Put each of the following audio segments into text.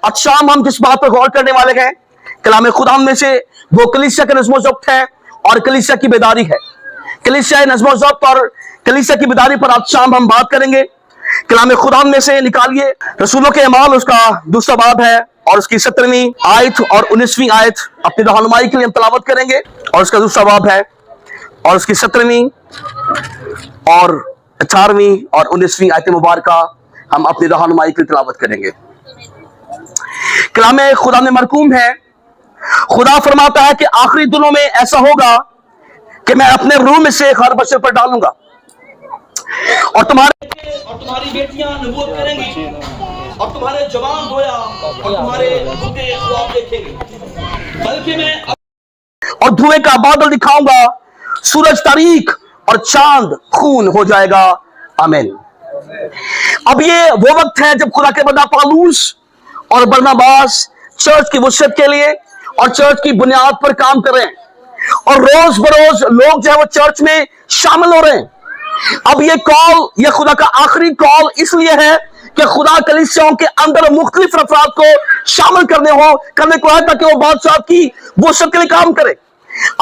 अच्छा हम किस बात पर गौर करने वाले हैं? कलाम खुदा में से वो कलीसिया का नज़्म ज़ब्त है और कलीसिया की बेदारी है। कलीसिया नज़्म ज़ब्त और कलीसिया की बेदारी पर आज शाम हम बात करेंगे। कलाम खुदा में से निकालिए रसूलों के अमाल, उसका दूसरा बाब है और उसकी 17वीं आयत और 19वीं आयत अपनी रहनुमाई के लिए हम तलावत करेंगे। और उसका दूसरा बाब है और उसकी 17वीं और 18वीं और 19वीं आयत मुबारका हम अपनी रहनुमाई के लिए तलावत करेंगे। कलाम खुदा में मरकूम है, खुदा फरमाता है कि आखिरी दिनों में ऐसा होगा कि मैं अपने रूह में से हर बशर पर डालूंगा और तुम्हारी बेटियां नबूवत करेंगी और तुम्हारे जवान गोया और तुम्हारे बूढ़े ख्वाब देखेंगे, बल्कि मैं और धुएं का बादल दिखाऊंगा, सूरज तारीख और चांद खून हो जाएगा। आमीन। अब ये वो वक्त है जब खुदा के बंदा पौलुस और बरनबास चर्च की वसअत के लिए और चर्च की बुनियाद पर काम कर रहे हैं और रोज बरोज लोग जो है वो चर्च में शामिल हो रहे हैं। अब ये कॉल, ये खुदा का आखिरी कॉल इसलिए है कि खुदा कलीसियाओं के अंदर मुख्तलिफ अफराद को शामिल करने को है ताकि वो बादशाह की वसअत के लिए काम करे।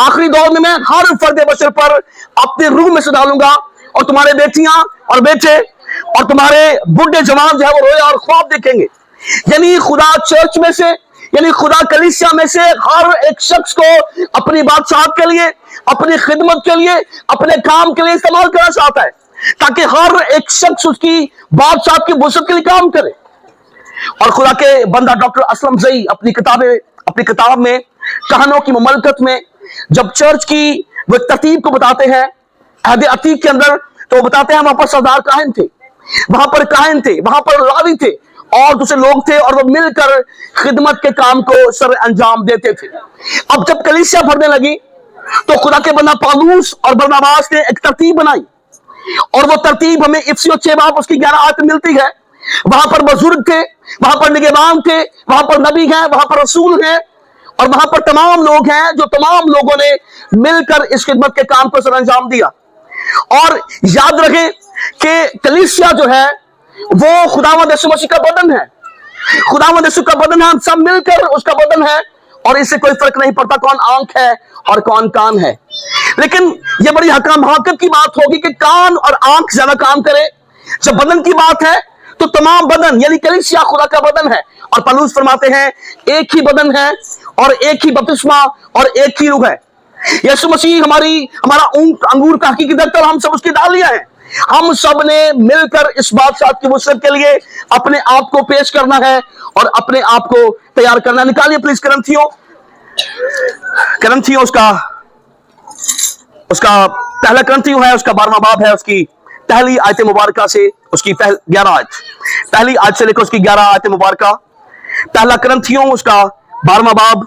आखिरी दौर में मैं हर फर्द बशर पर अपने रूह में से डालूंगा और तुम्हारे बेटियां और बेटे और तुम्हारे बुढ़े जवान जो है वो रोए और ख्वाब देखेंगे। यानी खुदा चर्च में से, यानी खुदा कलीसिया में से हर एक शख्स को अपनी बादशाहत के लिए, अपनी खिदमत के लिए, अपने काम के लिए इस्तेमाल करना चाहता है ताकि हर एक शख्स उसकी बादशाहत की वसअत के लिए काम करे। और खुदा के बंदा डॉक्टर असलम जई अपनी किताब में कहानों की ममलकत में जब चर्च की वो तरतीब को बताते हैं अहद अतीक के अंदर, तो वो बताते हैं वहां पर सरदार काहिन थे, वहां पर काहिन थे, वहां पर लावी थे और दूसरे लोग थे और वो मिलकर खिदमत के काम को सर अंजाम देते थे। अब जब कलीसिया भरने लगी तो खुदा के बंदा पौलुस और बरनबास ने एक तरतीब बनाई और वो तरतीब हमें इफ्सियों 6 बाब उसकी 11 आयत मिलती है। वहां पर बुजुर्ग थे, वहां पर निगहबान थे, वहां पर नबी हैं, वहां पर रसूल हैं और वहां पर तमाम लोग हैं जो तमाम लोगों ने मिलकर इस खिदमत के काम को सर अंजाम दिया। और याद रखें कि कलीसिया जो है वो खुदावंद यीशु मसीह का बदन है, खुदावंद यीशु का बदन है, हम सब मिलकर उसका बदन है और इससे कोई फर्क नहीं पड़ता कौन आंख है और कौन कान है। लेकिन यह बड़ी हकामत की बात होगी कि कान और आंख ज्यादा काम करे। जब बदन की बात है तो तमाम बदन यानी कलीसिया खुदा का बदन है और पौलुस फरमाते हैं एक ही बदन है और एक ही बपतिस्मा और एक ही रूह है। यीशु मसीह हमारा अंगूर का हकीकी दरख्त, हम सब उसकी डालियां हैं। हम सब ने मिलकर इस बादशाह की वसअत के लिए अपने आप को पेश करना है और अपने आप को तैयार करना। निकालिए प्लीज करंथियों उसका पहला करंथियों है, उसका 12वां बाब है, उसकी पहली आयत मुबारका से उसकी 11 आयत, पहली आयत से लेकर उसकी 11 आयत मुबारका। पहला करंथियों उसका 12वां बाब।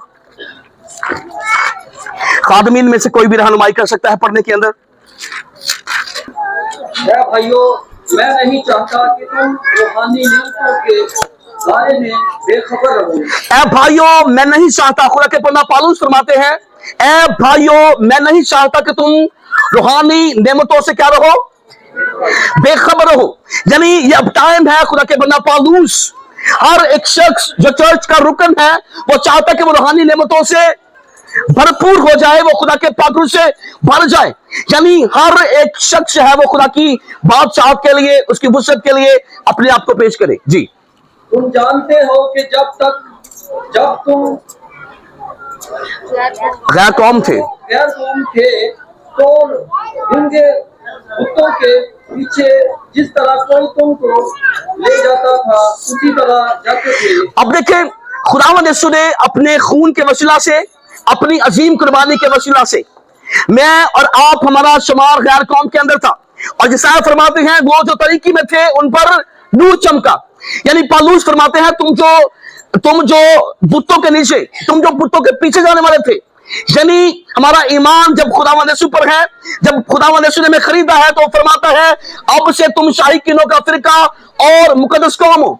खादमीन में से कोई भी रहनुमाई कर सकता है पढ़ने के अंदर। भाइयों, मैं नहीं चाहता कि तुम रूहानी नेमतों के बारे में बेखबर रहो। ऐ भाइयों, मैं नहीं चाहता, खुदा के बंदा पौलुस फरमाते हैं, ऐ भाइयों मैं नहीं चाहता कि तुम रूहानी नेमतों से क्या रहो, बेखबर रहो। यानी ये अब टाइम है, खुदा के बंदा पौलुस हर एक शख्स जो चर्च का रुकन है वो चाहता कि वो रूहानी नेमतों से भरपूर हो जाए, वो खुदा के पाकरू से भर जाए। यानी हर एक शख्स है वो खुदा की बादशाहत के लिए, उसकी वसअत के लिए अपने आप को पेश करे। जी, तुम जानते हो कि जब तुम गैर कौम थे तो उनके बुतों के पीछे जिस तरह कोई तुमको ले जाता था उसी तरह जाते थे। अब देखें, खुदावंद यीशु ने अपने खून के वसीला से, अपनी अजीम कुर्बानी के वसीला से मैं और आप, हमारा शुमार गैर कौम के अंदर था और जैसा फरमाते हैं वो जो तरीकी में थे उन पर नूर चमका। यानी पौलुस फरमाते हैं तुम जो बुतों के नीचे, तुम जो बुतों के पीछे जाने वाले थे, यानी हमारा ईमान जब खुदावंद यीशु पर है, जब खुदावंद यीशु ने हमें खरीदा है तो फरमाता है अब से तुम शाही किनों का फिरका और मुकद्दस कौम हो।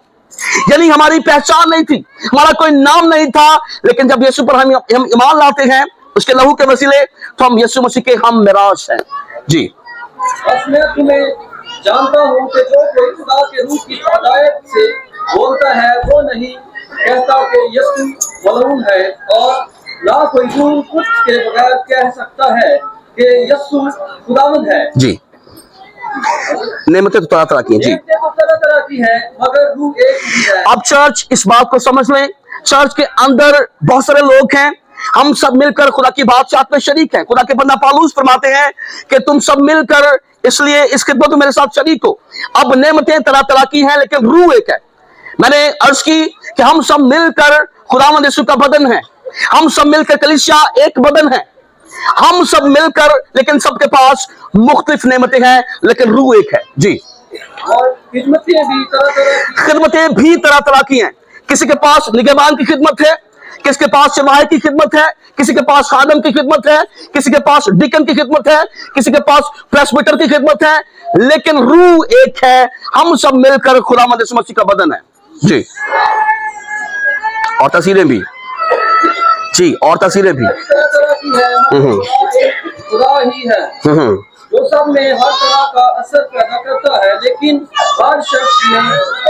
यानी हमारी पहचान नहीं थी, हमारा कोई नाम नहीं था, लेकिन जब यीशु पर हम ईमान लाते हैं उसके लहू के वसीले, तो हम यीशु मसीह के हम मिरास हैं। जी, बस मैं तुम्हें जानता हूं कि जो कोई खुदा के रूह की हिदायत से बोलता है वो नहीं कहता कि यीशु मलऊन है और ना कोई रूह कुछ के बगैर कह सकता है कि यीशु खुदावंद है। जी, नेमतें तो तरह तरह की हैं। जी, नेमतें तो तरह तरह की है मगर रूह एक ही है। अब चर्च इस बात को समझ लें, चर्च के अंदर बहुत सारे लोग हैं, हम सब मिलकर खुदा की बादशाहत में शरीक हैं। खुदा के बंदा पौलुस फरमाते हैं कि तुम सब मिलकर इसलिए इस खिदमत में मेरे साथ शरीक हो। अब नेमतें तरह तरह की हैं लेकिन रूह एक है। मैंने अर्ज की कि हम सब मिलकर खुदावंद यीशु का बदन है, हम सब मिलकर कलीसिया एक बदन है, हम सब मिलकर लेकिन सबके पास मुख्तलिफ नेमतें हैं लेकिन रूह एक है। जी, और खिदमतें भी तरह तरह की हैं। किसी के पास निगहबान की खिदमत है, किसी के पास चरवाहे की खिदमत है, किसी के पास खादम की खिदमत है, किसी के पास डिकन की खिदमत है, किसी के पास प्रेस्बिटर की खिदमत है, लेकिन रूह एक है। हम सब मिलकर खुदावंद यीशु मसीह का बदन है। जी, और तस्वीरें भी, जी, और तस्वीरें भी तरह तरह की है, खुदा ही है जो सब में हर तरह का असर पैदा करता है, लेकिन हर शख्स में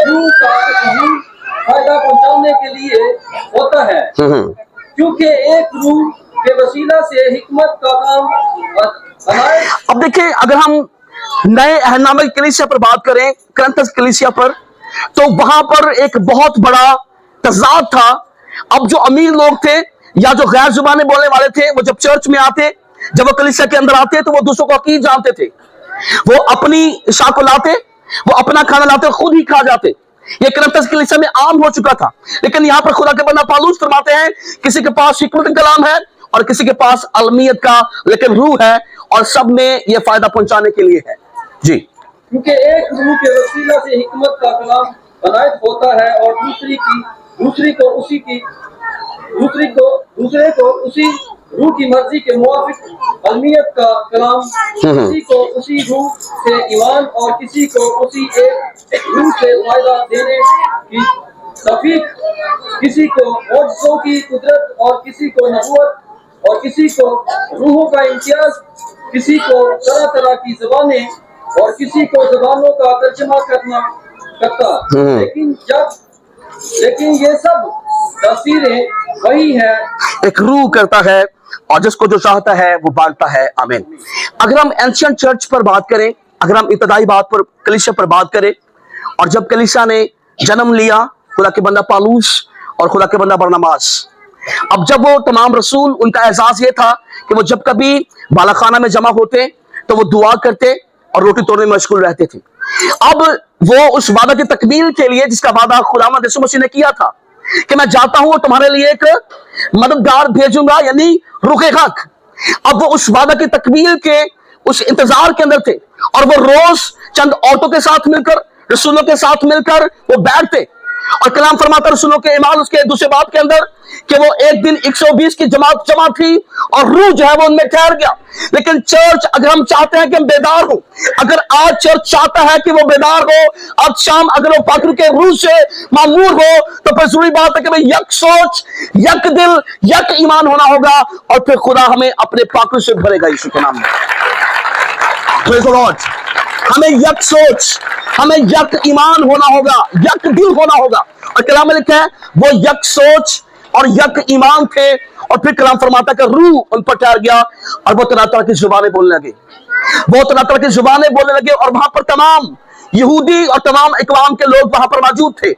रूह का ज़हूर फायदा पहुंचाने के लिए होता है, क्योंकि एक रूह के वसीला से हिकमत का काम बनाए। अब देखिए, अगर हम नए अहदनामे की कलीसिया पर बात करें, करंथस कलीसिया पर, तो वहां पर एक बहुत बड़ा तजाद था। अब जो अमीर लोग थे या जो गैर जुबानें बोलने वाले थे, वो जब चर्च में आते, जब वो कलीसिया के अंदर आते, तो वो दूसरों को अकीद जानते थे। वो अपनी इशा को लाते, वो अपना खाना लाते, खुद ही खा जाते। ये करंथस कलीसिया में आम हो चुका था। लेकिन यहाँ पर खुदा के बंदा पौलुस फरमाते हैं, किसी के पास हिकमत कलाम है और किसी के पास अलमियत का लेकिन रूह है, और सब में ये फायदा पहुंचाने के लिए है। जी, क्योंकि एक रूह के वसीला से हिकमत का कलाम बनायत होता है और दूसरे को उसी रूह की मर्जी के मुवाफिक अलमियत का कलाम, किसी को उसी रूह से ईमान और किसी को उसी एक रूह से फायदा देने की तौफीक, किसी को मौजज़ों की कुदरत और किसी को नबूवत और किसी को रूहों का इम्तियाज, किसी को तरह तरह की ज़बानें और किसी को ज़बानों का तर्जुमा करता। लेकिन ये सब तस्वीरें वही है, एक रूह करता है और जिसको जो चाहता है वो बांटता है। आमीन। अगर हम एंशिएंट चर्च पर बात करें, अगर हम इब्तदाई बात पर कलीसिया पर बात करें, और जब कलीसिया ने जन्म लिया, खुदा के बंदा पौलुस और खुदा के बंदा बरनबास, अब जब वो तमाम रसूल, उनका एहसास ये था कि वो जब कभी बालाखाना में जमा होते तो वो दुआ करते और रोटी तोड़ने में मशगूल रहते थे। अब वो उस वादा की तकमील के लिए, जिसका वादा खुदावंद यीशु मसीह ने किया था कि मैं जाता हूं और तुम्हारे लिए एक मददगार भेजूंगा, यानी रुके हक, अब वो उस वादा की तकमील के उस इंतजार के अंदर थे, और वो रोज चंद औरतों के साथ मिलकर, रसूलों के साथ मिलकर वो बैठते और कलाम फरमाता रसूलों के इमाल उसके दूसरे बाब के अंदर कि वो एक दिन 120 की जमात जमा थी और रूह जो है वो उनमें ठहर गया। लेकिन चर्च, अगर हम चाहते हैं कि हम बेदार हो, अगर आज चर्च चाहता है कि वो बेदार हो, आज शाम अगर वो पाक के रूह से मामूर हो, तो फिर जरूरी बात है कि भाई यक सोच, यक दिल, यक ईमान होना होगा, और फिर खुदा हमें अपने पाक से भरेगा यीशु के नाम में। Praise the Lord। हमें यक सोच, हमें यक ईमान होना होगा, यक दिल होना होगा। और कलाम में लिखा है वो यक सोच और यक ईमान थे, और फिर कलाम फरमाता कि रूह उन पर ठहर गया और वो तरह तरह की जुबानें बोलने लगे, वो तरह तरह की जुबानें बोलने लगे। और वहां पर तमाम यहूदी और तमाम इकवाम के लोग वहां पर मौजूद थे,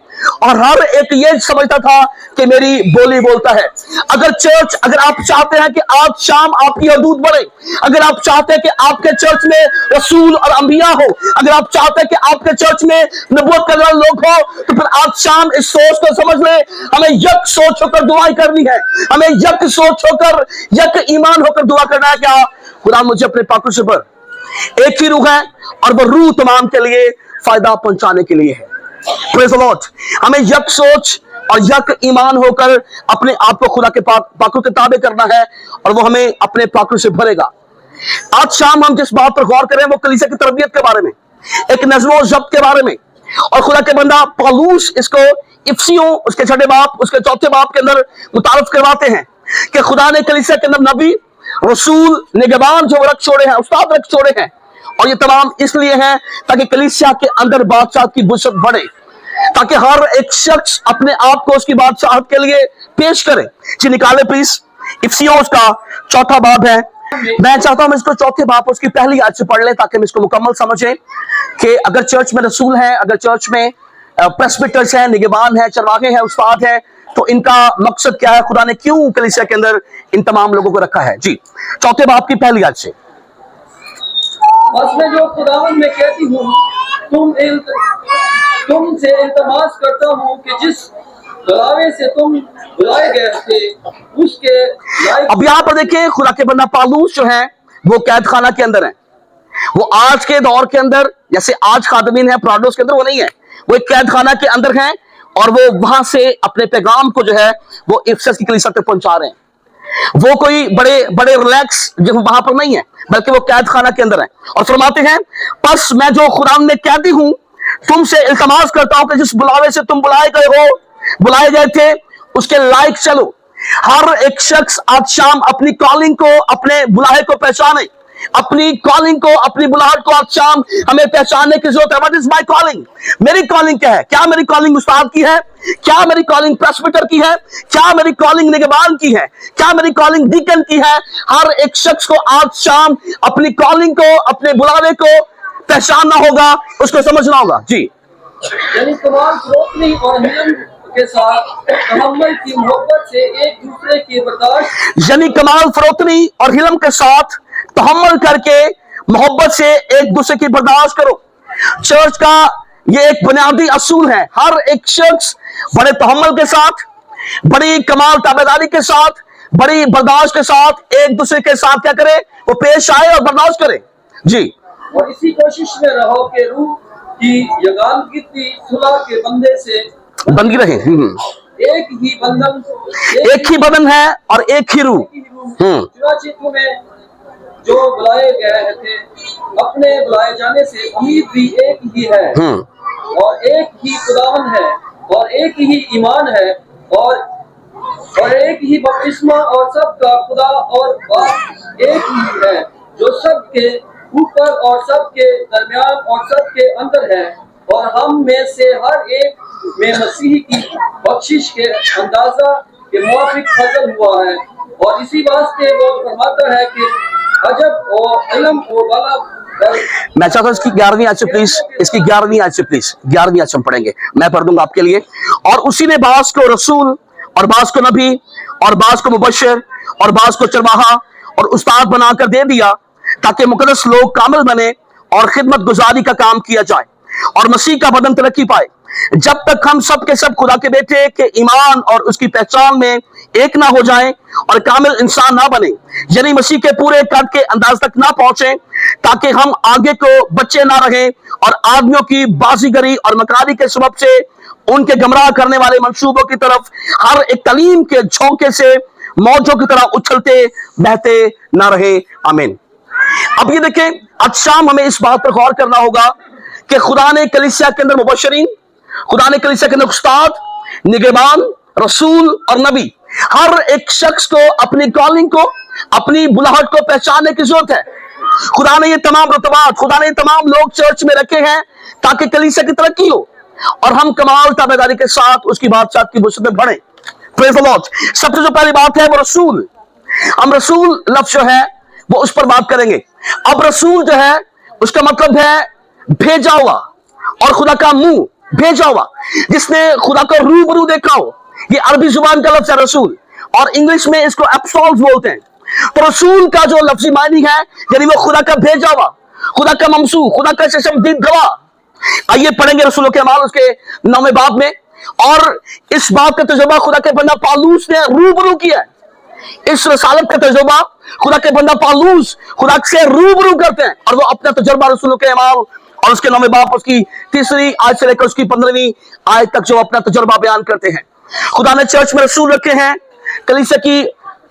और हर एक ये समझता था कि मेरी बोली बोलता है। अगर चर्च, अगर आप चाहते हैं कि आज शाम आपकी हदूद बढ़े, अगर आप चाहते हैं कि आपके चर्च में रसूल और अंबिया हो, अगर आप चाहते हैं कि आपके चर्च में नबूवत करने वाले लोग हो, तो फिर आज शाम इस सोच को समझ ले, हमें यक सोच होकर दुआएं करनी है, हमें यक सोच होकर, यक ईमान होकर दुआ करना है। क्या खुदा मुझे अपने पाक से पर एक ही रूह है, और वो रूह तमाम के लिए फायदा पहुंचाने के लिए है। Praise the Lord. हमें यक सोच और यक ईमान होकर अपने आप को खुदा के पाक के ताबे करना है, और वो हमें अपने पाक से भरेगा। आज शाम हम जिस बात पर गौर करें वो कलीसिया की तरबियत के बारे में, एक नज़्म व ज़ब्त के बारे में, और खुदा के बंदा पौलुस इसको इफिसियों उसके 6 बाब उसके 4 बाब के अंदर मुतारफ करवाते हैं कि खुदा ने कलीसिया के अंदर नबी, रसूल, निगहबान जो रख छोड़े हैं, उस्ताद रख छोड़े हैं, और ये तमाम इसलिए हैं ताकि कलीसिया के अंदर बादशाह की बुशत बढ़े। ताकि हर एक शख्स अपने आप को उसकी बादशाहत के लिए पेश करे। जी निकाले प्लीज, इफ्सियों उसका 4 बाब है। मैं चाहता हूं इसको 4 बाब उसकी पहली आयत से पढ़ ले ताकि हम इसको मुकम्मल समझें कि अगर चर्च में रसूल है, अगर चर्च में प्रेस्बिटर्स हैं, निगहबान है, चरवाहे हैं, उस्ताद है, तो इनका मकसद क्या है, खुदा ने क्यों कलीसिया के अंदर इन तमाम लोगों को रखा है। जी 4 बाब की पहली आयत से। बस मैं जो खुदावन में कहती हूँ, तुमसे इल्तमास करता हूँ कि जिस बुलावे से तुम बुलाए गए थे उसके लायक। अब यहां पर देखिए खुदा के बंदा पालूस जो है वो कैद खाना के अंदर है। वो आज के दौर के अंदर जैसे आज खादमीन है प्राडोस के अंदर, वो नहीं है, वो एक कैद खाना के अंदर है और वो वहां से अपने पैगाम को जो है वो इफिसस की कलीसिया तक पहुंचा रहे हैं। वो कोई बड़े बड़े रिलैक्स जो वहां पर नहीं है, बल्कि वो कैद खाना के अंदर है और फरमाते हैं, बस मैं जो खुदा में कहती हूं तुमसे इल्तमास करता हूं कि जिस बुलावे से तुम बुलाए गए थे उसके लायक चलो। हर एक शख्स आज शाम अपनी कॉलिंग को, अपने बुलाहे को पहचाने, अपनी कॉलिंग को, अपनी बुलाहट को आज शाम हमें पहचानने की जरूरत है। What is my calling? मेरी कॉलिंग क्या है? क्या मेरी कॉलिंग उस्ताद की है? क्या मेरी कॉलिंग प्रेस्बिटर की है? क्या मेरी कॉलिंग निगहबान की है? क्या मेरी कॉलिंग डीकन की है? हर एक शख्स को आज शाम अपनी कॉलिंग को, अपने बुलावे को पहचानना होगा, उसको समझना होगा। जी यानी तमाम रोशनी और हिलम के साथ तहम्मुल की मोहब्बत से एक दूसरे की बर्दाश्त, यानी कमाल फरोतनी और हिलम के साथ तहम्मुल करके मोहब्बत से एक दूसरे की बर्दाश्त करो। चर्च का ये एक बुनियादी असूल है। हर एक शख्स बड़े तहम्मुल के साथ, बड़ी कमाल ताबेदारी के साथ, बड़ी बर्दाश्त के साथ एक दूसरे के साथ क्या करे, वो पेश आए और बर्दाश्त करे। जी और इसी कोशिश में रहो कि रूह की यगानगी सुलह के बंदे से बंदगी रहे। एक ही बदन है और एक ही रूह। चुनांचे तुम्हें जो बुलाए गए थे अपने बुलाए जाने से उम्मीद भी एक ही है और एक ही खुदावन है और एक ही ईमान है और एक ही बपतिस्मा और सबका खुदा और बाप एक ही है जो सबके ऊपर और सबके दरमियान और सबके अंदर है और हम में से हर एक में मसीह की बख्शिश के अंदाजा के मुआफिक फजल हुआ है। और इसी वास्ते वो फरमाता है कि अजब और इल्म और बाला। मैं चाहता हूं इसकी 11वीं आयत से प्लीज, इसकी 11वीं आयत से प्लीज, 11वीं आयत से हम पढ़ेंगे, मैं पढ़ दूंगा आपके लिए। और उसी ने बास को रसूल और बास को नबी और बास को मुबश्शिर और बास को चरवाहा और उस्ताद बनाकर दे दिया ताकि मुकद्दस लोग कामिल बने और खिदमत गुजारी का काम किया जाए और मसीह का बदन तरक्की पाए, जब तक हम सब के सब खुदा के बेटे के ईमान और उसकी पहचान में एक ना हो जाएं और कामिल इंसान ना बने, यानी मसीह के पूरे कद के अंदाज तक ना पहुंचे, ताकि हम आगे को बच्चे ना रहें और आदमियों की बाजीगरी और मकरारी के सबब से उनके गमराह करने वाले मंसूबों की तरफ हर एक तालीम के झोंके से मौजों की तरह उछलते बहते ना रहे। आमीन। अब ये देखें, आज शाम हमें इस बात पर गौर करना होगा कि खुदा ने कलीसिया के अंदर मुबश्शिरीन, खुदा ने कलीसिया के अंदर उस्ताद, निगहबान, रसूल और नबी, हर एक शख्स को अपनी कॉलिंग को, अपनी बुलाहट को पहचानने की जरूरत है। खुदा ने ये तमाम रुतबात, खुदा ने ये तमाम लोग चर्च में रखे हैं ताकि कलीसिया की तरक्की हो और हम कमाल ताबेदारी के साथ उसकी बादशाह की वुसअत में बढ़े। Praise the Lord. सबसे जो पहली बात है वो रसूल। हम रसूल लफ्ज़ जो है वो उस पर बात करेंगे। अब रसूल जो है उसका मतलब है भेजा हुआ, और खुदा का मुंह भेजा हुआ, जिसने खुदा को रूबरू देखा हो। ये अरबी जुबान का लफ्ज है रसूल, और इंग्लिश में इसको एपोस्टल्स बोलते हैं। तो रसूल का जो लफ्जी मायने है यानी वो खुदा का भेजा हुआ, खुदा का ममसू, खुदा का चश्मदीद गवाह। आइए पढ़ेंगे रसूलों के अमाल उसके 9वें बाब में, और इस बात का तजुर्बा खुदा के बंदा पालूस ने रूबरू किया है। इस रसालत का तजुर्बा खुदा के बंदा पालूस खुदा से रूबरू करते हैं, और वो अपना तजुर्बा रसूलों के अमाल और उसके 9वें बाब उसकी 3री आयत से लेकर उसकी 15वीं आयत तक जो अपना तजुर्बा बयान करते हैं। खुदा ने चर्च में रसूल रखे हैं कलीसिया की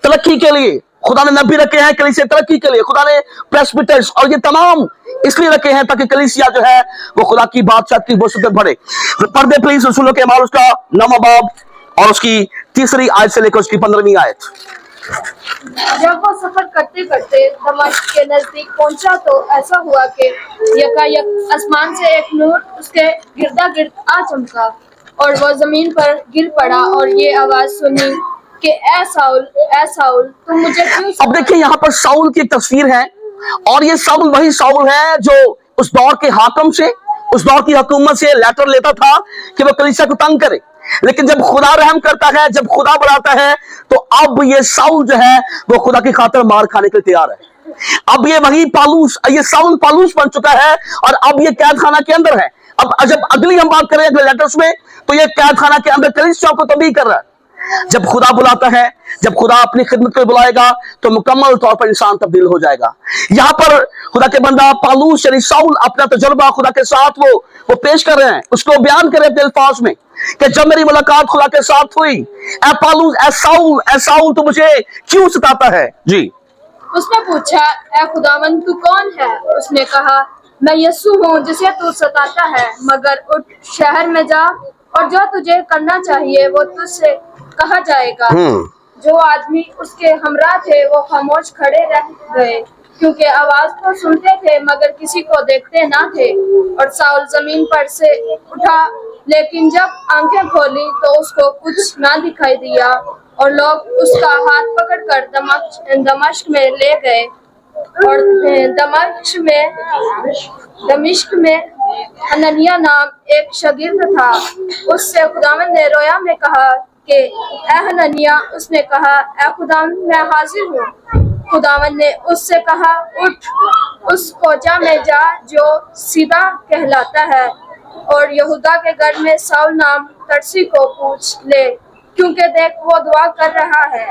तरक्की के लिए, खुदा ने नबी रखे हैं कलीसिया तरक्की के लिए, खुदा ने प्रेस्बिटर्स और ये तमाम इसलिए रखे हैं ताकि कलीसिया जो है वो खुदा की बादशाह की वुसअत में बढ़े। पढ़ दे प्लीज रसूलों के अमाल उसका 9वां बाब और उसकी 3री आयत से लेकर उसकी 15वीं आयत। जब वो सफर करते करते दमिश्क के नजदीक पहुंचा तो ऐसा हुआ कि यकायक आसमान से एक नूर उसके गिरदा गिर्द आ चमका और वो जमीन पर गिर पड़ा और ये आवाज सुनी कि ए साउल तुम मुझे क्यों अब देखिए यहाँ पर साउल की एक तस्वीर है और ये साउल वही साउल है जो उस दौर के हाकिम से, उस दौर की हुकूमत से लेटर लेता था कि वो कलीसिया को तंग करे। लेकिन जब खुदा रहम करता है, जब खुदा बुलाता है, तो अब ये साउल जो है वो खुदा की खातिर मार खाने के लिए तैयार है। अब ये वही पालूस, ये साउल पालूस बन चुका है और अब ये कैद खाना के अंदर है। अब जब अगली हम बात करें अगले लेटर्स में, तो ये कैद खाना के अंदर कलीसिया को तब्दील कर रहा है। जब खुदा बुलाता है, जब खुदा अपनी खिदमत को बुलाएगा, तो मुकम्मल तौर पर इंसान तब्दील हो जाएगा। यहाँ पर खुदा के बंदा पालूस यानी साउल अपना तजुर्बा खुदा के साथ वो पेश कर रहे हैं, उसको बयान कर रहे हैं अपने अल्फाज में कि जब मेरी मुलाकात खुदा के साथ हुई, ए पालूस, ए साउल तो मुझे क्यों सताता है। जी, उसने पूछा, ए खुदावन तू कौन है? उसने कहा, मैं यीशु हूँ जिसे तू सताता है, मगर उठ शहर में जा और जो तुझे करना चाहिए वो तुझसे कहा जाएगा। जो आदमी उसके हमरा थे वो खामोश खड़े रह गए, क्योंकि आवाज तो सुनते थे मगर किसी को देखते ना थे। और साउल जमीन पर से उठा, लेकिन जब आंखें खोली तो उसको कुछ ना दिखाई दिया और लोग उसका हाथ पकड़कर दमिश्क में ले गए। और दमिश्क में हनन्याह नाम एक शागिर्द था। उससे खुदावंद ने रोया में कहा कि ए हनन्याह। उसने कहा, ए खुदावंद मैं हाजिर हूँ। खुदावंद ने उससे कहा, उठ उस कोचा में जा जो सीधा कहलाता है और यहूदा के घर में साउल नाम तरसी को पूछ ले, क्योंकि देख वो दुआ कर रहा है।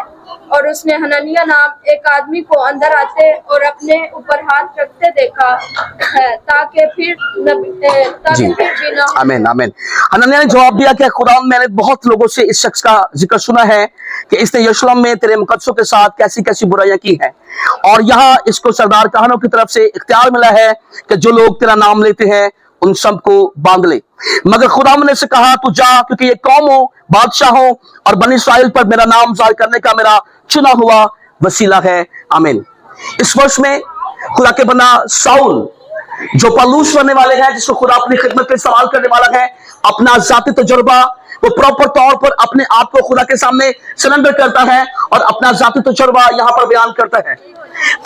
और उसने हनन्याह नाम एक आदमी को अंदर आते और अपने ऊपर हाथ रखते देखा है, ताकि फिर भी ना हो। आमीन आमीन। हनन्याह ने जवाब दिया कि खुदा, मैंने बहुत लोगों से इस शख्स का जिक्र सुना है कि इसने यरूशलेम में तेरे मुकद्दसों के साथ कैसी कैसी बुराइयां की हैं, और यहाँ इसको सरदार कहनों की तरफ से इख्तियार मिला है कि जो लोग तेरा नाम लेते हैं उन सबको बांध ले। मगर खुदा ने से कहा, तू जा, क्योंकि ये कौमों, बादशाहों और बनी इस्राएल पर मेरा नाम जाहिर करने का मेरा चुना हुआ वसीला है। आमीन। इस वर्ष में खुदा के बंदा साउल जो पालूस बनने वाले हैं, जिसको खुदा अपनी खिदमत के इस्तेमाल करने वाला है, अपना जाती तजुर्बा वो प्रॉपर तौर पर अपने आप को खुदा के सामने सरेंडर करता है और अपना जाती तजुर्बा यहाँ पर बयान करता है।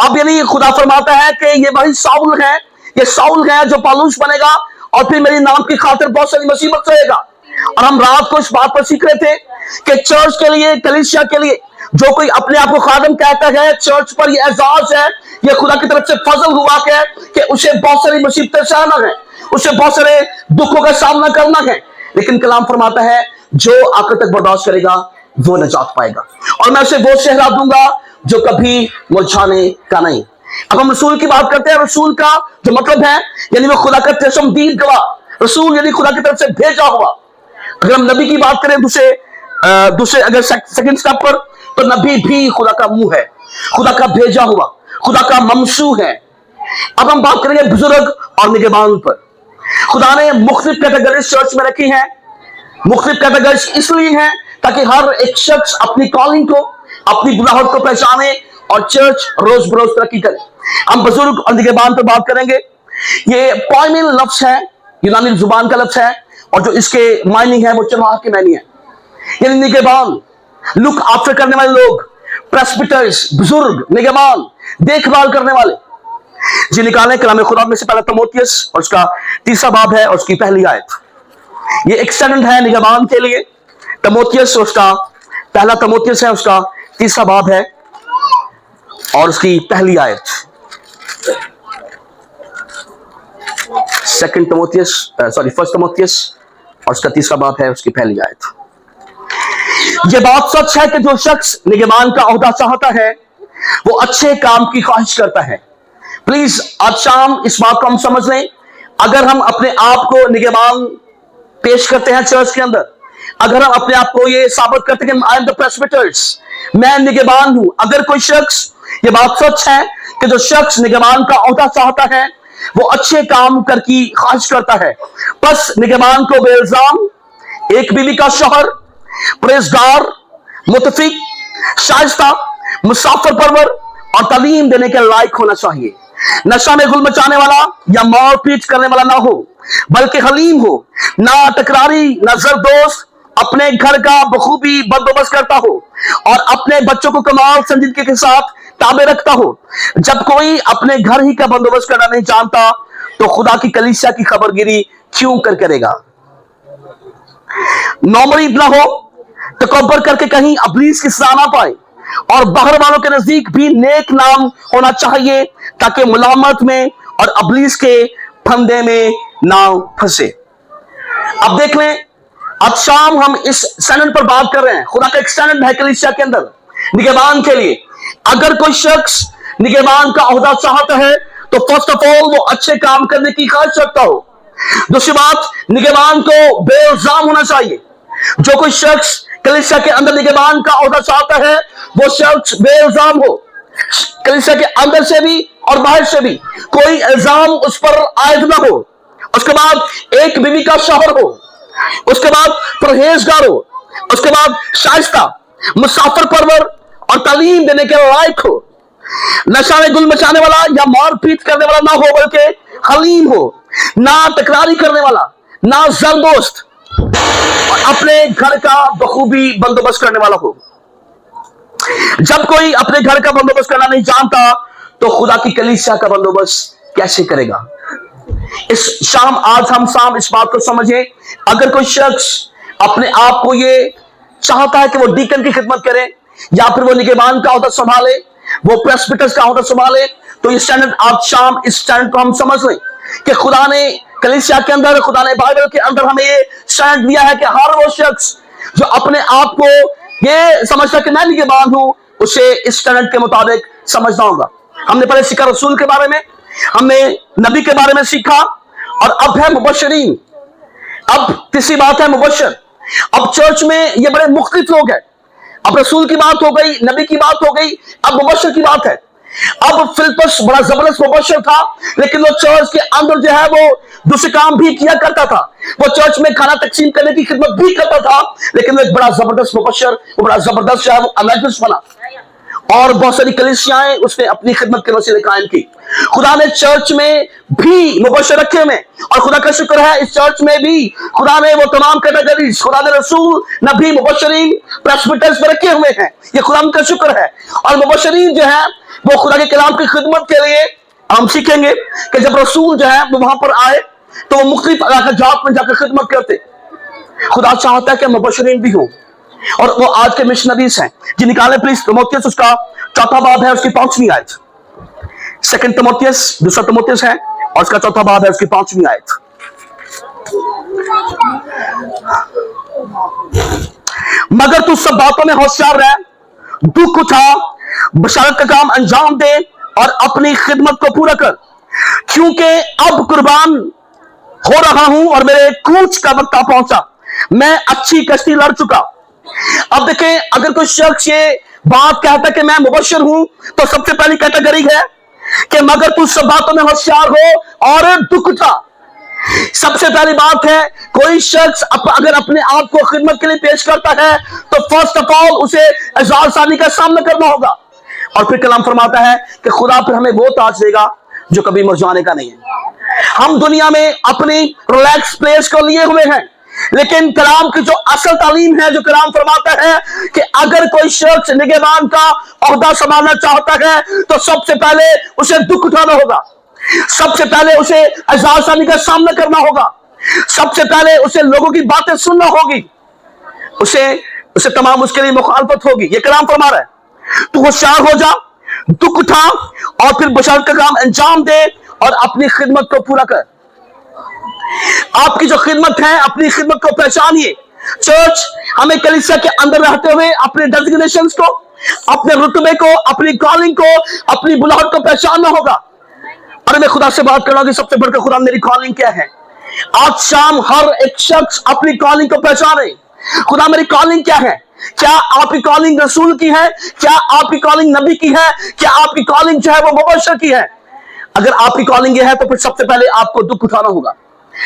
अब यानी खुदा फरमाता है कि ये वही साउल है, ये साउल है जो पालूस बनेगा और फिर मेरी नाम की खातिर बहुत सारी मुसीबत सहेगा। और हम रात को इस बात पर सीख रहे थे कि चर्च के लिए, कलीसिया के लिए जो कोई अपने आप को खादम कहता है, चर्च पर ये एजाज है, ये खुदा की तरफ से फजल हुआ है कि उसे बहुत सारी मुसीबतें सहना है, उसे बहुत सारे दुखों का सामना करना है। लेकिन कलाम फरमाता है जो आखिर तक बर्दाश्त करेगा वो निजात पाएगा, और मैं उसे वो सेहरा दूंगा जो कभी मुरझाने का नहीं। अब हम रसूल की बात करते हैं। रसूल का जो मतलब है यानी वो खुदा का चश्मदीद गवाह, रसूल यानी खुदा की तरफ से भेजा हुआ। अगर हम नबी की बात करें दूसरे अगर सेकंड स्टेप पर, तो नबी भी खुदा का मुंह है, खुदा का भेजा हुआ, खुदा का ममसू है। अब हम बात करेंगे बुजुर्ग और निगहबान पर। खुदा ने मुख्तलिफ कैटेगरीज चर्च में रखी हैं। मुख्तलिफ कैटेगरीज इसलिए हैं ताकि हर एक शख्स अपनी कॉलिंग को, अपनी बुलाहट को पहचाने और चर्च रोज बरोज तरक्की करे। हम बुजुर्ग और निगहबान पर बात करेंगे। ये पॉइमिल लफ्ज है, यूनानी जुबान का लफ्ज है, और जो इसके मायने है वो चरवाह के मायने है। यानी निगहबान, लुक आफ्टर करने वाले लोग, प्रेस्बिटर्स, बुजुर्ग, निगहबान, देखभाल करने वाले। जी निकालें कलाम खुदा में से पहला तीमुथियुस और उसका 3 बाब है और उसकी पहली आयत। ये एक्सटेंडेड है निगहबान के लिए। तीमुथियुस, उसका पहला तीमुथियुस है, उसका 3 बाब है और उसकी पहली आयत। फर्स्ट तीमुथियुस और उसका 3 बाब है, उसकी पहली आयत। ये बात सच है कि जो शख्स निगहबान का ओहदा चाहता है वो अच्छे काम की ख्वाहिश करता है। प्लीज आज शाम इस बात को हम समझ लें। अगर हम अपने आप को निगहबान पेश करते हैं चर्च के अंदर, अगर हम अपने आप को ये साबित करते हैं कि आई एम द प्रेस्बिटर्स, मैं निगहबान हूं, अगर कोई शख्स, ये बात सच है कि जो शख्स निगहबान का ओहदा चाहता है वो अच्छे काम कर की ख्वाहिश करता है। बस निगहबान को बेइल्जाम, एक बीवी का शौहर, परहेजगार, मुतफिक, शाइस्ता, मुसाफिर परवर और तालीम देने के लायक होना चाहिए। नशा में गुल मचाने वाला या मार पीट करने वाला ना हो, बल्कि हलीम हो, ना तकरारी, ना जरदोस्त, अपने घर का बखूबी बंदोबस्त करता हो और अपने बच्चों को कमाल संजीदगी के साथ ताबे रखता हो। जब कोई अपने घर ही का बंदोबस्त करना नहीं जानता तो खुदा की कलीसिया की खबरगिरी क्यों करेगा। नौमरीद ना हो, तकब्बर करके कहीं अबलीस की सजा ना पाए, और बाहर वालों के नजदीक भी नेक नाम होना चाहिए ताकि मुलामत में और अबलीस के फंदे में ना फंसे। अब देख लें, आज शाम हम इस स्टैंडर्ड पर बात कर रहे हैं। खुदा का एक स्टैंडर्ड है कलीसिया के अंदर निगहबान के लिए। अगर कोई शख्स निगहबान का ओहदा चाहता है तो फर्स्ट ऑफ ऑल वो अच्छे काम करने की ख्वाहिश रखता हो। दूसरी बात, निगहबान को बेइल्जाम होना चाहिए। जो कोई शख्स कलीसिया के अंदर निगहबान का ओहदा चाहता है वो शख्स बेइल्जाम हो। कलीसिया के अंदर से भी और बाहर से भी कोई इल्जाम उस पर आयद ना हो। उसके बाद एक बीवी का शौहर हो, उसके बाद परहेजगार हो, उसके बाद शाइस्ता, मुसाफिर परवर और तालीम देने के लायक हो। नशा में गुल मचाने वाला या मार पीट करने वाला ना हो, बल्कि हलीम हो, ना तकरारी करने वाला, ना जरदोस्त, और अपने घर का बखूबी बंदोबस्त करने वाला हो। जब कोई अपने घर का बंदोबस्त करना नहीं जानता तो खुदा की कलीसिया का बंदोबस्त कैसे करेगा। इस शाम आज हम शाम इस बात को समझें, अगर कोई शख्स अपने आप को ये चाहता है कि वो डीकन की खिदमत करे या फिर वो निगहबान का ओहदा संभाले, वो प्रेस्बिटर्स का ओहदा संभाले, तो ये स्टैंडर्ड आज शाम इस स्टैंडर्ड को हम समझ लें कि खुदा ने कलीसिया के अंदर, खुदा ने बाइबल के अंदर हमें ये स्टैंडर्ड दिया है कि हर वो शख्स जो अपने आप को ये समझता कि मैं निगहबान हूं, उसे इस स्टैंडर्ड के मुताबिक समझना होगा। हमने पहले सीखा रसूल के बारे में, हमने नबी के बारे में सीखा, और अब है मुबशरीन। अब तीसरी बात है मुबशर। अब चर्च में ये बड़े मुख्तलिफ लोग हैं। अब रसूल की बात हो गई, नबी की बात हो गई, अब मुबशर की बात है। अब फिलिप्पस बड़ा जबरदस्त मुबशर था, लेकिन वो चर्च के अंदर जो है वो दूसरे काम भी किया करता था। वो चर्च में खाना तकसीम करने की खिदमत भी करता था, लेकिन वो एक बड़ा जबरदस्त मुबशर, वो बड़ा जबरदस्त जो है वो इवेंजलिस्ट बना, और बहुत सारी कलीसियाएं उसने अपनी खिदमत के वसीले कायम की। खुदा ने चर्च में भी मुबशर रखे हुए, और खुदा का शुक्र है इस चर्च में भी खुदा ने वो तमाम कैटेगरीज, खुदा ने रसूल, नबी, मुबशरीन, प्रेस्बिटर्स में रखे हुए हैं। ये खुदा का शुक्र है। और मुबशरीन जो है वो खुदा के कलाम की खिदमत के लिए, हम सीखेंगे कि जब रसूल जो है वो वहां पर आए तो वो मुख्तलिफ जात में जाकर खिदमत करते। खुदा चाहता है कि मुबशरीन भी हो, और वो आज के मिशनरीज हैं। जी निकाले प्लीज तिमोथियस, उसका चौथा बाब है, उसकी 5वीं आयत। सेकंड तिमोथियस, दूसरा तिमोथियस है और उसका चौथा बाब है, उसकी 5वीं आयत। मगर तू सब बातों में होशियार रह, दुख उठा, बशारत का काम अंजाम दे और अपनी खिदमत को पूरा कर, क्योंकि अब कुर्बान हो रहा हूं और मेरे कूच का वक्त पहुंचा। मैं अच्छी कश्ती लड़ चुका। अब देखें, अगर कोई शख्स ये बात कहता है कि मैं मुबशर हूं, तो सबसे पहली कैटेगरी है कि मगर तू सब बातों में होशियार हो और दुख उठा। सबसे पहली बात है, कोई शख्स अगर अपने आप को खिदमत के लिए पेश करता है तो फर्स्ट ऑफ ऑल उसे आसानी का सामना करना होगा। और फिर कलाम फरमाता है कि खुदा फिर हमें वो ताज देगा जो कभी मुरझाने का नहीं है। हम दुनिया में अपनी रिलैक्स प्लेस को लिए हुए हैं, लेकिन कलाम की जो असल तालीम है, जो कलाम फरमाता है कि अगर कोई शख्स निगहबान का ओहदा संभालना चाहता है तो सबसे पहले उसे दुख उठाना होगा, सबसे पहले उसे आसानी का सामना करना होगा, सबसे पहले उसे लोगों की बातें सुनना होगी, उसे तमाम उसके लिए मुखालफत होगी। ये कलाम फरमा रहा है। तू होशियार हो जा, दुख उठा और फिर बशारत का काम अंजाम दे और अपनी खिदमत को पूरा कर। आपकी जो खिदमत है, अपनी खिदमत को पहचानिए। चर्च हमें कलीसिया के अंदर रहते हुए अपने डेजिग्नेशंस को, अपने रुतबे को, अपनी कॉलिंग को, अपनी बुलाहट को पहचानना होगा। और मैं खुदा से बात कर रहा हूं कि सबसे बढ़कर खुदा मेरी कॉलिंग क्या है। आज शाम हर एक शख्स अपनी कॉलिंग को पहचाने। खुदा मेरी कॉलिंग क्या है? क्या आपकी कॉलिंग रसूल की है? क्या आपकी कॉलिंग नबी की है? क्या आपकी कॉलिंग जो है वो मुबशर की है? अगर आपकी कॉलिंग ये है तो फिर सबसे पहले आपको दुख उठाना होगा।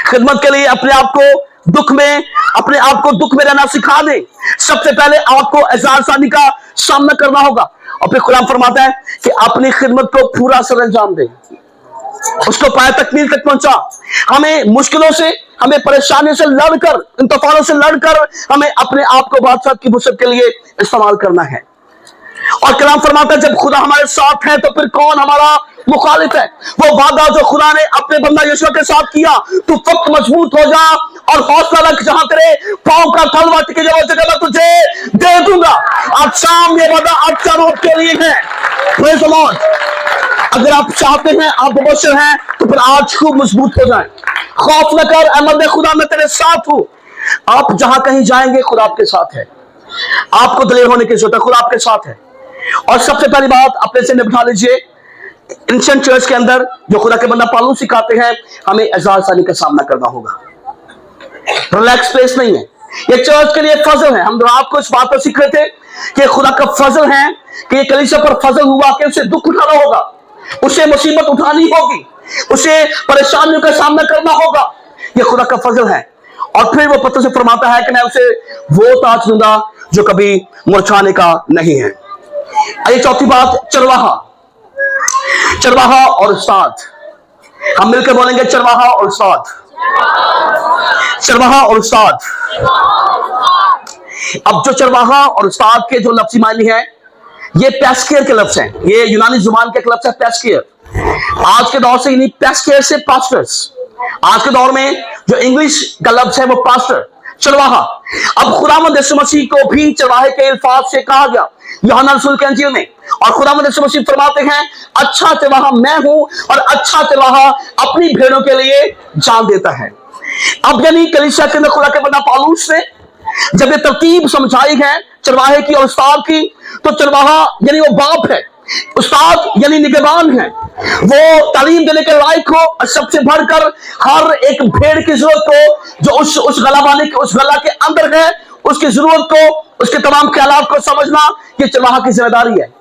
खिदमत के लिए अपने आप को दुख में अपने आप को दुख में रहना सिखा दे। सबसे पहले आपको एजाज सानी का सामना करना होगा। और फिर खुदा फरमाता है कि अपनी खिदमत को पूरा सर अंजाम दे, उसको पाए तकमील तक पहुंचा। हमें मुश्किलों से, हमें परेशानियों से लड़कर, इन तूफानों से लड़कर हमें अपने आप को बादशाह की वुसअत के लिए इस्तेमाल करना है। और कलाम फरमाता है जब खुदा हमारे साथ है तो फिर कौन हमारा मुखालिफ है। वो वादा जो खुदा ने अपने बंदा यीशु के साथ किया, तू फक्त मजबूत हो जा और हौसला रख, जहां तेरे पांव का तलवा टिके वो जगह मैं तुझे दे दूंगा। आज शाम ये वादा आप चारों के लिए है। Praise the Lord. अगर आप चाहते हैं, आप मुबश्शिर हैं, तो फिर आज खूब मजबूत हो जाएं। खौफ न कर, अहमद खुदा मैं तेरे साथ हूं। आप जहां कहीं जाएंगे खुदा आपके साथ है। आपको दलेर होने की जरूरत है, खुदा आपके साथ है। और सबसे पहली बात अपने से निपटा लीजिए, इंसेंट चर्च के अंदर जो खुदा के बंदा पालू सिखाते हैं, हमें एजाज सानी का सामना करना होगा। रिलैक्स प्लेस नहीं है, ये चर्च के लिए फजल है। हम रात को इस बात पर सीख रहे थे कि खुदा का फजल है कि ये कलीसिया पर फजल हुआ कि उसे दुख उठाना होगा, उसे मुसीबत उठानी होगी, उसे परेशानियों का सामना करना होगा। ये खुदा का फजल है। और फिर वो पत्र से फरमाता है कि मैं उसे वो ताज दूंगा जो कभी मुरझाने का नहीं है। ये चौथी बात, चरवाहा। चरवाहा और उस्ताद, हम मिलकर बोलेंगे चरवाहा और उस्ताद। चरवाहा और उस्ताद। अब जो चरवाहा और उस्ताद के जो लफ्ज़ी मायने हैं, ये पैस्केयर के लफ्ज हैं। ये यूनानी जुबान के लफ्ज है पैस्केयर। आज के दौर से यानी पैस्केयर से पास्टर्स। आज के दौर में जो इंग्लिश का लफ्ज है वो पास्टर, चरवाहा। अब खुदावंद यीशु मसीह को भी चरवाहे के अल्फाज से कहा गया यूहन्ना रसूल के इंजील में। और खुदावंद यीशु मसीह फरमाते हैं अच्छा चरवाहा मैं हूं और अच्छा चरवाहा अपनी भेड़ों के लिए जान देता है। अब यानी कलीसिया के अंदर खुदा के बंदा पौलुस ने जब ये तरतीब समझाई है चरवाहे की और उस्ताद की, तो चरवाहा यानी वो बाप है, उस्ताद यानी निगहबान है। वो तालीम देने के लायक हो और सबसे बढ़कर हर एक भेड़ की जरूरत को जो उस गला वाले के उस गला के अंदर है, उसकी जरूरत को, उसके तमाम ख्यालात को समझना, ये चरवाहा की जिम्मेदारी है।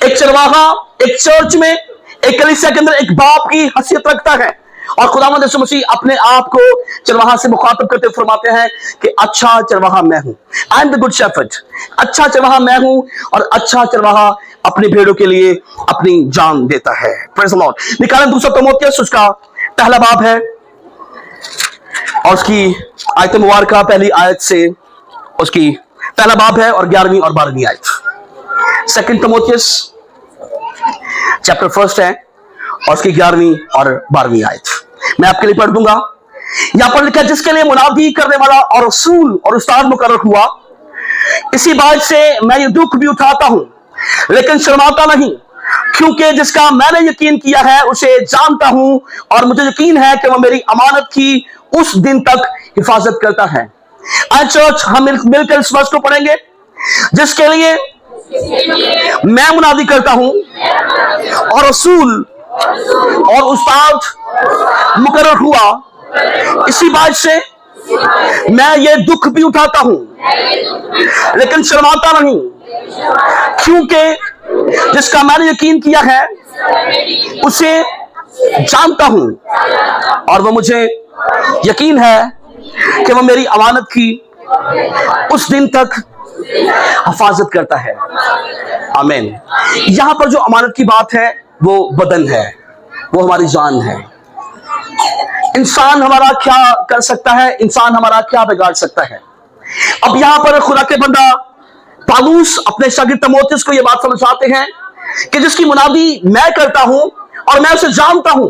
एक चरवाहा एक चर्च में, एक कलीसिया के अंदर एक बाप की हैसियत रखता है। और खुदावंद यीशु मसीह अपने आप को चरवाहा से मुखातब करते फरमाते हैं कि अच्छा चरवाहा मैं हूं, I am the good shepherd. अच्छा चरवाहा मैं हूं और अच्छा चरवाहा अपनी भेड़ों के लिए अपनी जान देता है। Praise the Lord. निकालें दूसरा तीमुथियुस, उसका पहला बाब है और उसकी आयत मुबारक पहली आयत से, उसकी पहला बाब है और 11वीं और 12वीं आयत। सेकंड तीमुथियुस चैप्टर 1 है और उसकी 11वीं और 12वीं आयत मैं आपके लिए पढ़ दूंगा। यहां पर लिखा है जिसके लिए मुनादी करने वाला और रसूल और उस्ताद मुकर्रर हुआ, इसी बात से मैं ये दुख भी उठाता हूं लेकिन शर्माता नहीं, क्योंकि जिसका मैंने यकीन किया है उसे जानता हूं और मुझे यकीन है कि वह मेरी अमानत की उस दिन तक हिफाजत करता है। आज चर्च हम मिलकर इस वर्ष को पढ़ेंगे। जिसके लिए मैं मुनादी करता हूं और रसूल और उस्ताद मुकर्रर हुआ, इसी बात से मैं ये दुख भी उठाता हूं लेकिन शर्माता नहीं, क्योंकि जिसका मैंने यकीन किया है उसे जानता हूं और वह मुझे यकीन है कि वह मेरी अमानत की उस दिन तक हिफाजत करता है। आमीन। यहां पर जो अमानत की बात है वो बदन है, वो हमारी जान है। इंसान हमारा क्या कर सकता है, इंसान हमारा क्या बिगाड़ सकता है। अब यहां पर खुदा के बंदा पौलुस अपने शागिर्द तीमुथियुस को यह बात समझाते हैं कि जिसकी मुनादी मैं करता हूं और मैं उसे जानता हूं,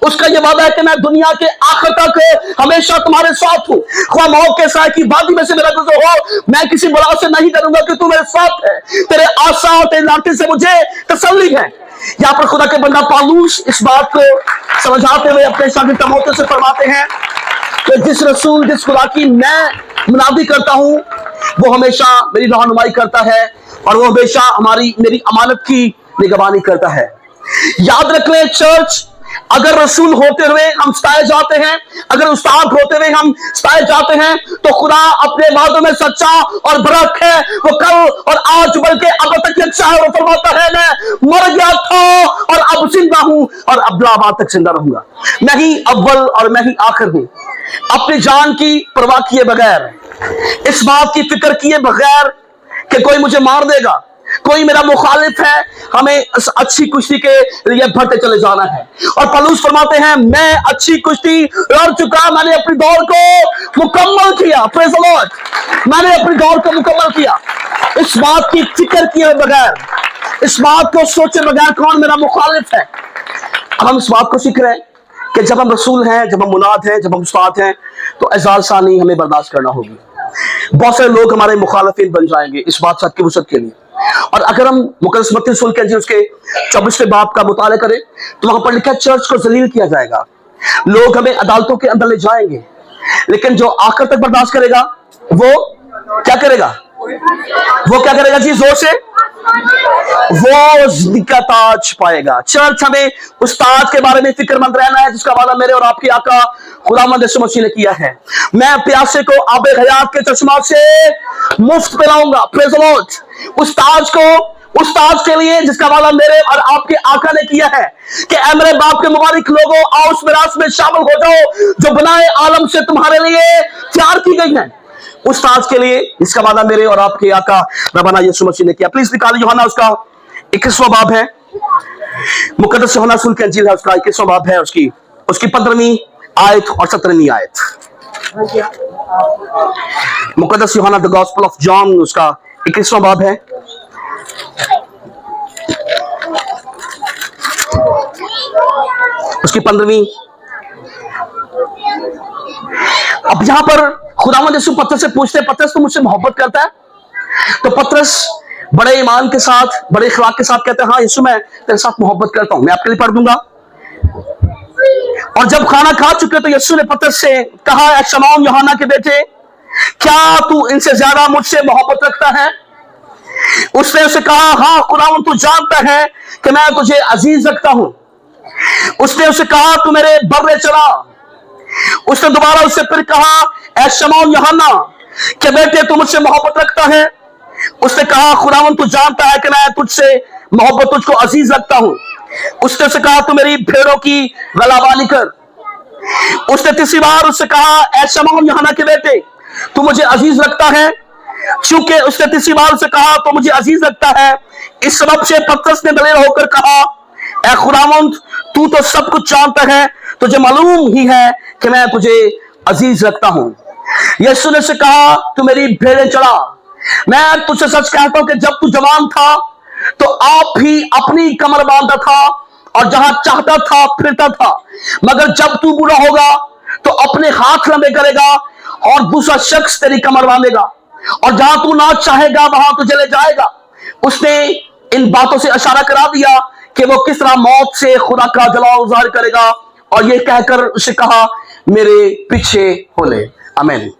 उसका यह वादा है कि मैं दुनिया के आखिर तक हमेशा तुम्हारे साथ हूं। खुदा मौत के साए की वादी में से मेरा गुजर हो, मैं किसी बला से नहीं डरूंगा कि तू मेरे साथ है, तेरे आसा और तेरे लाठी से मुझे तसल्ली है। यहां पर खुदा के बंदा पौलुस इस बात को समझाते हुए अपने शागिर्द तीमुथियुस से फरमाते हैं कि जिस रसूल, जिस खुदा की मैं मुनादी करता हूं, वो हमेशा मेरी रहनुमाई करता है और वो हमेशा मेरी अमानत की निगरानी करता है। याद रख लें चर्च, अगर रसूल होते हुए हम सताए जाते हैं, अगर उस्ताद होते हुए हम सताए जाते हैं, तो खुदा अपने वादों में सच्चा और बरक है। वो कल और आज बल्कि अब तक अच्छा है। वो फरमाता है मैं मर गया था और अब जिंदा हूं और अब्लाबाद तक जिंदा रहूंगा। मैं ही अव्वल और मैं ही आखिर हूं। अपनी जान की परवाह किए बगैर, इस बात की फिक्र किए बगैर कि कोई मुझे मार देगा, कोई मेरा मुखालिफ है, हमें अच्छी कुश्ती के लिए बढ़ते चले जाना है। और पौलुस फरमाते हैं मैं अच्छी कुश्ती लड़ चुका, मैंने अपनी दौड़ को मुकम्मल किया। प्रेज़ द लॉर्ड, मैंने अपनी दौड़ को मुकम्मल किया। इस बात की फिक्र किए बगैर, इस बात को सोचे बगैर कौन मेरा मुखालिफ है। अब हम इस बात को सीख रहे हैं कि जब हम रसूल हैं, जब हम मुनाद हैं, जब हम उस्ताद हैं, तो एजाल सानी हमें बर्दाश्त करना होगी। बहुत सारे लोग हमारे मुखालिफिन बन जाएंगे इस बात सच की वसत के लिए। और अगर हम मुकद्दस मत्ती रसूल के अंजील उसके 24वें बाब का मुताला करें, तो वहां पर लिखा है चर्च को जलील किया जाएगा, लोग हमें अदालतों के अंदर ले जाएंगे, लेकिन जो आखिर तक बर्दाश्त करेगा वो क्या करेगा? वो क्या करेगा जी? जोर से, वो जिंदगी का ताज पाएगा। चर्च हमें उस्ताद के बारे में फिक्रमंद रहना है, जिसका वादा मेरे और आपके आका खुदावंद यीशु मसीह ने किया है। मैं प्यासे को आबे हयात के चश्मा से मुफ्त पिलाऊंगा। Praise the Lord. उस्ताद के लिए जिसका वादा मेरे और आपके आका ने किया है कि ऐ मेरे बाप के मुबारक लोगों, आओ उस मिरास में शामिल हो जाओ जो बनाए आलम से तुम्हारे लिए तैयार की गई है। उस्ताद के लिए इसका वादा मेरे और आपके आका रब्बाना यीशु मसीह ने किया। प्लीज निकालिए यूहन्ना उसका 21वां बाब है, मुकद्दस यूहन्ना रसूल की अंजील है, उसका 21वां बाब है, उसकी 15वीं आयत और 17वीं आयत। मुकद्दस यूहन्ना द गॉस्पेल ऑफ जॉन उसका 21वां बाब है, उसकी 15वीं। अब यहां पर खुदावंद यीशु पतरस से पूछते हैं, पतरस तो मुझसे मोहब्बत करता है? तो पतरस बड़े ईमान के साथ, बड़े इखलाक के साथ कहते हैं हाँ यीशु मैं तेरे साथ मोहब्बत करता हूं, मैं आपके लिए पढ़ दूंगा। और जब खाना खा चुके तो यीशु ने पतरस से कहा, ऐ शमौन यूहन्ना के बेटे, क्या तू इनसे ज्यादा मुझसे मोहब्बत रखता है? उसने उसे कहा, हाँ खुदावंद तू जानता है कि मैं तुझे अजीज रखता हूं। उसने उसे कहा, तू मेरे बर्रे चला। उसने दोबारा उससे फिर कहा, ऐ शमौन यूहन्ना के बेटे तू मुझसे मोहब्बत रखता है? उसने कहा, खुदावंद तू जानता है कि मैं तुझसे मोहब्बत, तुझको अजीज रखता हूं। उसने उसे कहा, तू मेरी भेड़ों की गलाबानी कर। उसने तीसरी बार उससे कहा, ऐ शमौन यूहन्ना के बेटे तू मुझे अजीज रखता है? चूंकि उसने तीसरी बार उसे कहा तो मुझे अजीज लगता है, इस सबब से पतरस ने दलेर होकर कहा, ऐ खुदावंद तू तो सब कुछ जानता है, तुझे मालूम ही है कि मैं तुझे अजीज रखता हूं। यीशु ने से कहा, तू मेरी भेड़ें चढ़ा। मैं तुझसे सच कहता हूं कि जब तू जवान था तो आप भी अपनी कमर बांधता था और जहां चाहता था फिरता था, मगर जब तू बूढ़ा होगा तो अपने हाथ लंबे करेगा और दूसरा शख्स तेरी कमर बांधेगा, और जहां तू ना चाहेगा वहां तू चले जाएगा। उसने इन बातों से इशारा करा दिया कि वो किस तरह मौत से खुदा का जलाल जाहिर करेगा, और ये कहकर उसे कहा, मेरे पीछे हो ले। आमीन।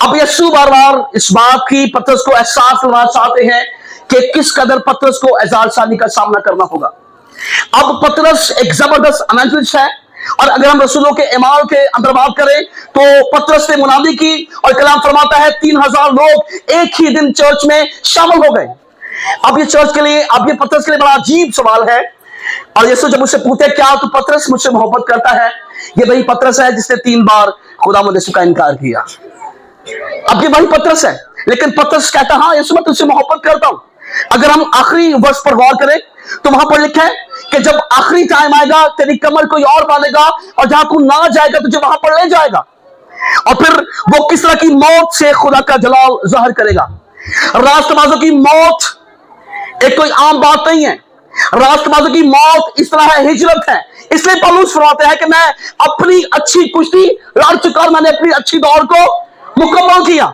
अब यीशु बार बार इस बात की पतरस को एहसास दिलाना चाहते हैं कि किस कदर पतरस को एजाज सानी का सामना करना होगा। अब पतरस एक जबरदस्त एवेंजलिस्ट है, और अगर हम रसूलों के इमाल के अंदर बात करें तो पतरस ने मुनादी की और कलाम फरमाता है 3000 लोग एक ही दिन चर्च में शामिल हो गए। अब ये चर्च के लिए, अब ये पतरस के लिए बड़ा अजीब सवाल है। और यीशु जब उससे पूछते क्या तू पतरस मुझसे मोहब्बत करता है, ये वही पतरस है जिसने 3 बार खुदावंद यीशु का इनकार किया। अब ये वही पतरस है, लेकिन पतरस कहता हाँ यीशु मैं तुझसे मोहब्बत करता हूं। अगर हम आखिरी वर्ष पर गौर करें तो वहां पर लिखा है कि जब आखिरी टाइम आएगा तेरी कमर कोई और बांधेगा और जहां तू ना जाएगा तुझे वहां पर ले जाएगा, और फिर वो किस तरह की मौत से खुदा का जलाल जाहिर करेगा। रास्तबाजों की मौत एक कोई आम बात नहीं है। रास्तबाजों की मौत इस तरह है, हिजरत है। इसलिए पौलुस फरमाते हैं कि मैं अपनी अच्छी कुश्ती लड़ चुका और मैंने अपनी अच्छी दौड़ को मुकम्मल किया।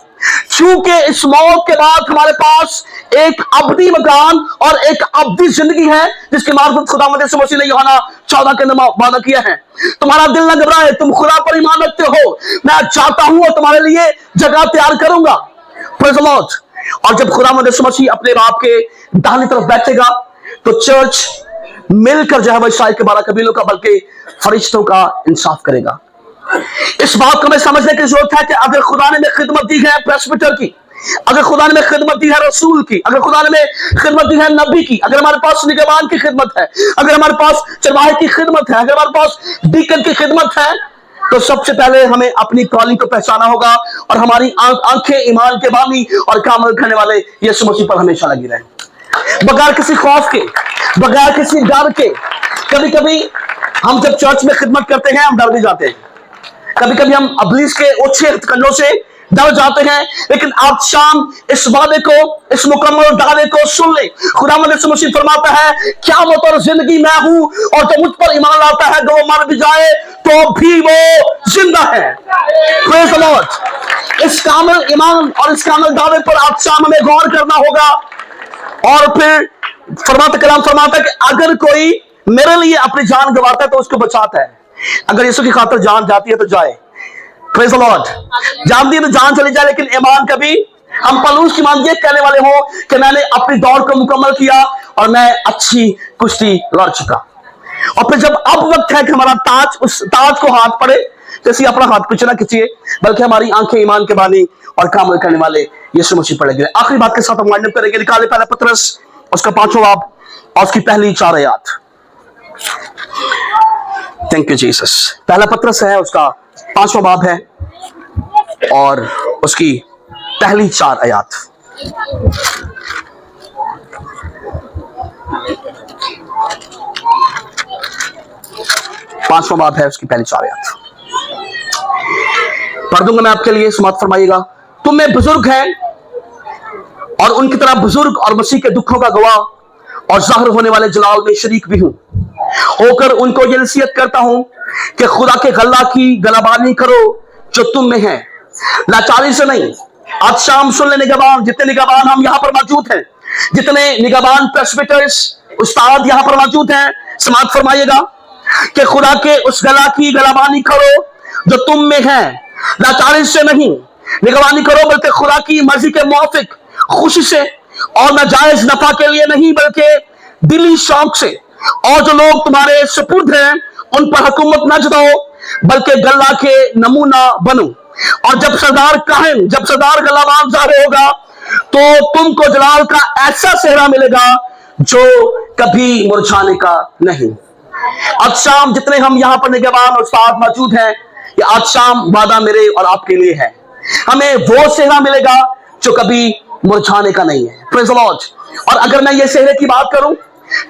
चूंकि इस मौत के बाद हमारे पास एक अब्दी मकान और एक अब्दी जिंदगी है जिसकी मार्फत खुदावंद यीशु मसीह ने यूहन्ना 14 के अंदर वादा किया है। तुम्हारा दिल न घबराए, तुम खुदा पर ईमान रखते हो, मैं चाहता हूं और तुम्हारे लिए जगह तैयार करूंगा। Praise the Lord. और जब खुदावंद यीशु मसीह अपने बाप के दाहिनी तरफ बैठेगा तो चर्च मिलकर जो है वो इसराइल के 12 कबीलों का बल्कि फरिश्तों का इंसाफ करेगा। इस बात को हमें समझने की जरूरत है कि अगर खुदा ने खिदमत दी है प्रेस्बिटर की, अगर खुदा ने खिदमत दी है रसूल की, अगर खुदा ने खिदमत दी है नबी की, अगर हमारे पास निगहबान की खिदमत है, अगर हमारे पास चरवाहे की खिदमत है, अगर हमारे पास डीकन की खिदमत है, तो सबसे पहले हमें अपनी कॉलिंग को पहचाना होगा और हमारी आंखें ईमान के बानी और काम करने वाले यीशु मसीह पर हमेशा लगी रहे, बगैर किसी खौफ के, बगैर किसी डर के। कभी कभी हम जब चर्च में खिदमत करते हैं हम डर भी जाते हैं, कभी कभी हम इब्लीस के ओछे कंडों से डर जाते हैं, लेकिन आज शाम इस वादे को, इस मुकम्मल दावे को सुन ले। खुदावंद यीशु मसीह फरमाता है, क़यामत और जिंदगी मैं हूं, और जो मुझ पर ईमान लाता है तो वो मर भी जाए तो भी वो जिंदा है। Praise the Lord. इस कामिल ईमान और इस कामिल दावे पर आज शाम हमें गौर करना होगा। और फिर कलाम फरमाता है कि अगर कोई मेरे लिए अपनी जान गंवाता है तो उसको बचाता है। अगर यीशु की खातिर जान जाती है तो जाए। Praise the Lord. जानती है तो जान चली जाए, लेकिन ईमान कभी, हम पलूस की मान ये कहने वाले हो कि मैंने अपनी दौड़ को मुकम्मल किया और मैं अच्छी कुश्ती लड़ चुका। और फिर जब अब वक्त है कि हमारा ताज, उस ताज को हाथ पड़े, तो इसी अपना हाथ पीछे ना खींचिए, बल्कि हमारी आंखें ईमान के बानी और काम करने वाले यीशु मसीह पर लगे। आखिरी बात के साथ हम वाइंड अप करेंगे। निकाले पहला पत्रस उसका 5वां बाब और उसकी पहली 4 आयत। Thank you Jesus. पहला पत्रस है, उसका 5वां बाब है और उसकी पहली 4 आयत। पांचवां बाब है, उसकी पहली 4 आयत पढ़ दूंगा मैं आपके लिए, समाप्त फरमाइएगा। तुम में बुजुर्ग हैं और उनकी तरह बुजुर्ग और मसीह के दुखों का गवाह और जाहिर होने वाले जलाल में शरीक भी हूं, होकर उनको ये नसीहत करता हूं कि खुदा के गल्ला की गलाबानी करो जो तुम में है, लाचारी से नहीं। आज शाम सुन ले निगहबान, जितने निगहबान हम यहाँ पर मौजूद हैं, जितने निगहबान प्रेस्बिटर्स उस्ताद यहाँ पर मौजूद हैं, समाप्त फरमाइएगा कि खुदा के उस गला की गलाबानी करो जो तुम में है, लाचारी से नहीं। निगहबानी करो बल्कि खुदा की मर्जी के मुआफिक, खुशी से और नाजायज नफा के लिए नहीं, बल्कि दिली शौक से। और जो लोग तुम्हारे सुपुर्द हैं उन पर हुकूमत न जताओ, बल्कि गल्ला के नमूना बनो। और जब सरदार गलाबान ज़ाहिर होगा तो तुमको जलाल का ऐसा सेहरा मिलेगा जो कभी मुरझाने का नहीं। आज शाम जितने हम यहाँ पर निगहबान और उस्ताद मौजूद हैं, ये आज शाम वादा मेरे और आपके लिए है। हमें वो सेहरा मिलेगा जो कभी मुरझाने का नहीं है। Praise the Lord. और अगर मैं ये सेहरे की बात करूं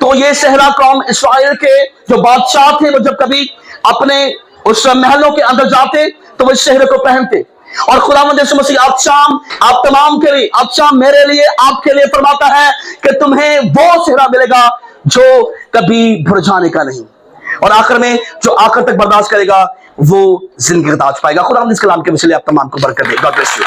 तो ये सेहरा कौम इस्राएल के जो बादशाह थे, वो जब कभी अपने उस महलों के अंदर जाते तो वो इस सेहरे को पहनते। और खुदावंद यीशु मसीह आज शाम आप तमाम के लिए, आज शाम मेरे लिए, आपके लिए फरमाता है कि तुम्हें वो सेहरा मिलेगा जो कभी मुरझाने का नहीं, और आखिर में जो आखिर तक बर्दाश्त करेगा वो जिंदगी का ताज पाएगा। खुदावंद इस कलाम के वसीले आप तमाम को बरकत दे। God bless you.